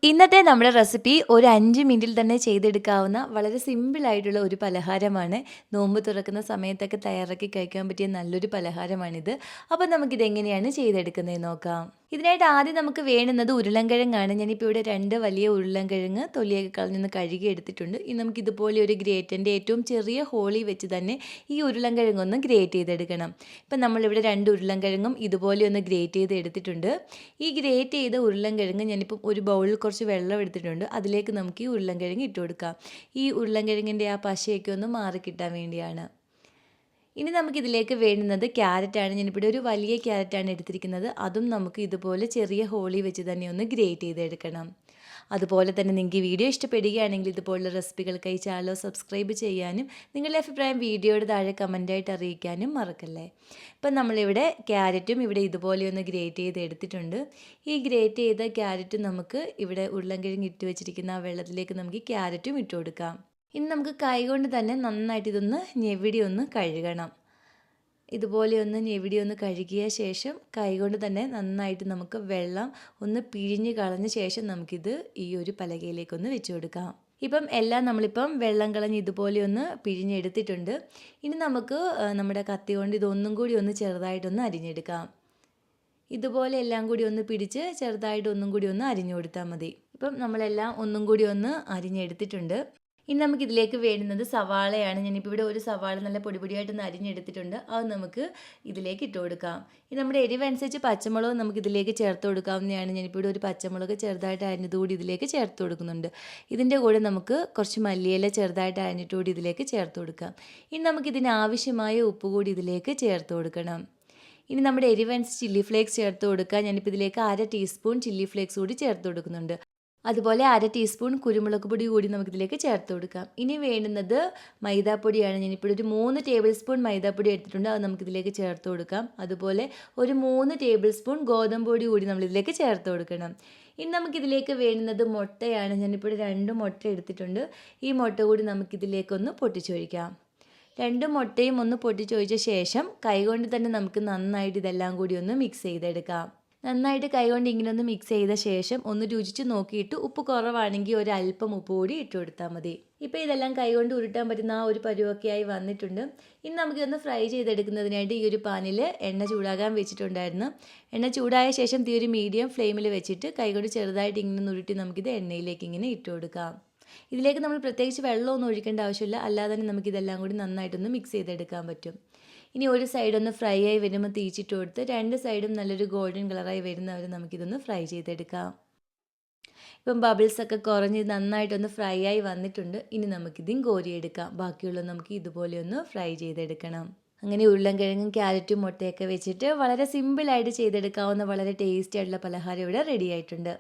ഇന്നത്തെ നമ്മുടെ റെസിപ്പി ഒരു 5 മിനിറ്റിൽ തന്നെ ചെയ്തെടുക്കാവുന്ന വളരെ സിമ്പിളായിട്ടുള്ള ഒരു പലഹാരമാണ്. നോമ്പ് തുറക്കുന്ന സമയത്തൊക്കെ തയ്യാറാക്കി കഴിക്കാൻ പറ്റിയ നല്ലൊരു പലഹാരമാണിത്. അപ്പോൾ നമുക്കിതെങ്ങനെയാണ് ചെയ്തെടുക്കുന്നതെന്ന് നോക്കാം. ഇതിനായിട്ട് ആദ്യം നമുക്ക് വേണ്ടുന്നത് ഉരുളൻകിഴങ്ങാണ്. ഞാനിപ്പോൾ ഇവിടെ 2 വലിയ ഉരുളൻകിഴങ്ങ് തൊലിയൊക്കെ കളഞ്ഞൊന്ന് കഴുകി എടുത്തിട്ടുണ്ട്. ഇനി നമുക്ക് ഇതുപോലെ ഒരു ഗ്രേറ്ററിൻ്റെ ഏറ്റവും ചെറിയ ഹോളിൽ വെച്ച് തന്നെ ഈ ഉരുളൻകിഴങ്ങൊന്ന് ഗ്രേറ്റ് ചെയ്തെടുക്കണം. ഇപ്പം നമ്മളിവിടെ 2 ഉരുളൻകിഴങ്ങും ഇതുപോലെ ഒന്ന് ഗ്രേറ്റ് ചെയ്ത് എടുത്തിട്ടുണ്ട്. ഈ ഗ്രേറ്റ് ചെയ്ത ഉരുളൻകിഴങ്ങ് ഞാനിപ്പം ഒരു ബൗളിൽ കുറച്ച് വെള്ളം എടുത്തിട്ടുണ്ട്. അതിലേക്ക് നമുക്ക് ഈ ഉരുളൻകിഴങ്ങ് ഇട്ട് കൊടുക്കാം. ഈ ഉരുളൻകിഴങ്ങിൻ്റെ ആ പശയൊക്കെ ഒന്ന് മാറിക്കിട്ടാൻ വേണ്ടിയാണ്. ഇനി നമുക്കിതിലേക്ക് വേണ്ടുന്നത് ക്യാരറ്റാണ്. ഞാനിപ്പോൾ ഒരു വലിയ ക്യാരറ്റാണ് എടുത്തിരിക്കുന്നത്. അതും നമുക്ക് ഇതുപോലെ ചെറിയ ഹോളിൽ വെച്ച് തന്നെ ഒന്ന് ഗ്രേറ്റ് ചെയ്തെടുക്കണം. അതുപോലെ തന്നെ നിങ്ങൾക്ക് ഈ വീഡിയോ ഇഷ്ടപ്പെടുകയാണെങ്കിൽ ഇതുപോലുള്ള റെസിപ്പികൾക്കായി ചാനൽ സബ്സ്ക്രൈബ് ചെയ്യാനും നിങ്ങളുടെ അഭിപ്രായം വീഡിയോയുടെ താഴെ കമൻറ്റായിട്ട് അറിയിക്കാനും മറക്കല്ലേ. ഇപ്പം നമ്മളിവിടെ ക്യാരറ്റും ഇവിടെ ഇതുപോലെ ഒന്ന് ഗ്രേറ്റ് ചെയ്ത് എടുത്തിട്ടുണ്ട്. ഈ ഗ്രേറ്റ് ചെയ്ത ക്യാരറ്റ് നമുക്ക് ഇവിടെ ഉരുളൻകിഴങ്ങ് ഇട്ട് വെച്ചിരിക്കുന്ന ആ വെള്ളത്തിലേക്ക് നമുക്ക് ഈ ക്യാരറ്റും ഇട്ട് കൊടുക്കാം. ഇനി നമുക്ക് കൈകൊണ്ട് തന്നെ നന്നായിട്ട് ഇതൊന്ന് ഞെവിടി ഒന്ന് കഴുകണം. ഇതുപോലെ ഒന്ന് ഞെവിടി ഒന്ന് കഴുകിയ ശേഷം കൈകൊണ്ട് തന്നെ നന്നായിട്ട് നമുക്ക് വെള്ളം ഒന്ന് പിഴിഞ്ഞ് കളഞ്ഞ ശേഷം നമുക്കിത് ഈ ഒരു പലകയിലേക്കൊന്ന് വെച്ച് കൊടുക്കാം. ഇപ്പം എല്ലാം നമ്മളിപ്പം വെള്ളം കളഞ്ഞ് ഇതുപോലെ ഒന്ന് പിഴിഞ്ഞെടുത്തിട്ടുണ്ട്. ഇനി നമുക്ക് നമ്മുടെ കത്തി കൊണ്ട് ഇതൊന്നും കൂടി ഒന്ന് ചെറുതായിട്ടൊന്ന് അരിഞ്ഞെടുക്കാം. ഇതുപോലെ എല്ലാം കൂടി ഒന്ന് പിടിച്ച് ചെറുതായിട്ട് ഒന്നും കൂടി ഒന്ന് അരിഞ്ഞു കൊടുത്താൽ മതി. ഇപ്പം നമ്മളെല്ലാം ഒന്നും കൂടി ഒന്ന് അരിഞ്ഞെടുത്തിട്ടുണ്ട്. ഇനി നമുക്കിതിലേക്ക് വേണ്ടുന്നത് സവാളയാണ്. ഞാനിപ്പോൾ ഇവിടെ ഒരു സവാള നല്ല പൊടിയായിട്ടൊന്ന് അരിഞ്ഞെടുത്തിട്ടുണ്ട്. അത് നമുക്ക് ഇതിലേക്ക് ഇട്ട് കൊടുക്കാം. ഇനി നമ്മുടെ എരിവനുസരിച്ച് പച്ചമുളക് നമുക്കിതിലേക്ക് ചേർത്ത് കൊടുക്കാവുന്നതാണ്. ഞാനിപ്പോൾ ഇവിടെ ഒരു പച്ചമുളക് ചെറുതായിട്ട് അരിഞ്ഞതുകൂടി ഇതിലേക്ക് ചേർത്ത് കൊടുക്കുന്നുണ്ട്. ഇതിൻ്റെ കൂടെ നമുക്ക് കുറച്ച് മല്ലിയില ചെറുതായിട്ട് അരിഞ്ഞിട്ടുകൂടി ഇതിലേക്ക് ചേർത്ത് കൊടുക്കാം. ഇനി നമുക്കിതിന് ആവശ്യമായ ഉപ്പ് കൂടി ഇതിലേക്ക് ചേർത്ത് കൊടുക്കണം. ഇനി നമ്മുടെ എരിവനുസരിച്ച് ചില്ലി ഫ്ലേക്സ് ചേർത്ത് കൊടുക്കുക. ഞാനിപ്പോൾ ഇതിലേക്ക് 1/2 ടീസ്പൂൺ ചില്ലി ഫ്ലേക്സ് കൂടി ചേർത്ത് കൊടുക്കുന്നുണ്ട്. അതുപോലെ 1/2 ടീസ്പൂൺ കുരുമുളക് പൊടി കൂടി നമുക്കിതിലേക്ക് ചേർത്ത് കൊടുക്കാം. ഇനി വേണ്ടുന്നത് മൈദാപ്പൊടിയാണ്. ഞാനിപ്പോൾ ഒരു 3 ടേബിൾ സ്പൂൺ മൈദാപ്പൊടി എടുത്തിട്ടുണ്ട്. അത് നമുക്കിതിലേക്ക് ചേർത്ത് കൊടുക്കാം. അതുപോലെ ഒരു 3 ടേബിൾ സ്പൂൺ ഗോതമ്പ് പൊടി കൂടി നമ്മളിതിലേക്ക് ചേർത്ത് കൊടുക്കണം. ഇനി നമുക്കിതിലേക്ക് വേണ്ടുന്നത് മുട്ടയാണ്. ഞാനിപ്പോൾ 2 മുട്ട എടുത്തിട്ടുണ്ട്. ഈ മുട്ട കൂടി നമുക്കിതിലേക്കൊന്ന് പൊട്ടിച്ചൊഴിക്കാം. 2 മുട്ടയും ഒന്ന് പൊട്ടിച്ചൊഴിച്ച ശേഷം കൈകൊണ്ട് തന്നെ നമുക്ക് നന്നായിട്ട് ഇതെല്ലാം കൂടി ഒന്ന് മിക്സ് ചെയ്തെടുക്കാം. നന്നായിട്ട് കൈകൊണ്ട് ഇങ്ങനെ ഒന്ന് മിക്സ് ചെയ്ത ശേഷം ഒന്ന് രുചിച്ച് നോക്കിയിട്ട് ഉപ്പ് കുറവാണെങ്കിൽ ഒരല്പം ഉപ്പ് കൂടി ഇട്ട് കൊടുത്താൽ മതി. ഇപ്പോൾ ഇതെല്ലാം കൈകൊണ്ട് ഉരുട്ടാൻ പറ്റുന്ന ആ ഒരു പരുവൊക്കെ ആയി വന്നിട്ടുണ്ട്. ഇനി നമുക്കിതൊന്ന് ഫ്രൈ ചെയ്തെടുക്കുന്നതിനായിട്ട് ഈ ഒരു പാനിൽ എണ്ണ ചൂടാകാൻ വെച്ചിട്ടുണ്ടായിരുന്നു. എണ്ണ ചൂടായ ശേഷം തീ ഒരു മീഡിയം ഫ്ലെയിമിൽ വെച്ചിട്ട് കൈകൊണ്ട് ചെറുതായിട്ട് ഇങ്ങനെ ഉരുട്ടി നമുക്കിത് എണ്ണയിലേക്ക് ഇങ്ങനെ ഇട്ട് കൊടുക്കാം. ഇതിലേക്ക് നമ്മൾ പ്രത്യേകിച്ച് വെള്ളമൊന്നും ഒഴിക്കേണ്ട ആവശ്യമില്ല. അല്ലാതെ തന്നെ നമുക്കിതെല്ലാം കൂടി നന്നായിട്ടൊന്ന് മിക്സ് ചെയ്തെടുക്കാൻ പറ്റും. ഇനി ഒരു സൈഡൊന്ന് ഫ്രൈ ആയി വരുമ്പോൾ തിരിച്ചിട്ട് കൊടുത്ത് 2 സൈഡും നല്ലൊരു ഗോൾഡൻ കളറായി വരുന്നവരെ നമുക്കിതൊന്ന് ഫ്രൈ ചെയ്തെടുക്കാം. ഇപ്പം ബബിൾസൊക്കെ കുറഞ്ഞ് നന്നായിട്ടൊന്ന് ഫ്രൈ ആയി വന്നിട്ടുണ്ട്. ഇനി നമുക്കിതും കോരിയെടുക്കാം. ബാക്കിയുള്ളത് നമുക്ക് ഇതുപോലെ ഒന്ന് ഫ്രൈ ചെയ്തെടുക്കണം. അങ്ങനെ ഉരുളൻകിഴങ്ങും ക്യാരറ്റും മുട്ടയൊക്കെ വെച്ചിട്ട് വളരെ സിമ്പിളായിട്ട് ചെയ്തെടുക്കാവുന്ന വളരെ ടേസ്റ്റി ആയിട്ടുള്ള പലഹാരം ഇവിടെ റെഡി ആയിട്ടുണ്ട്.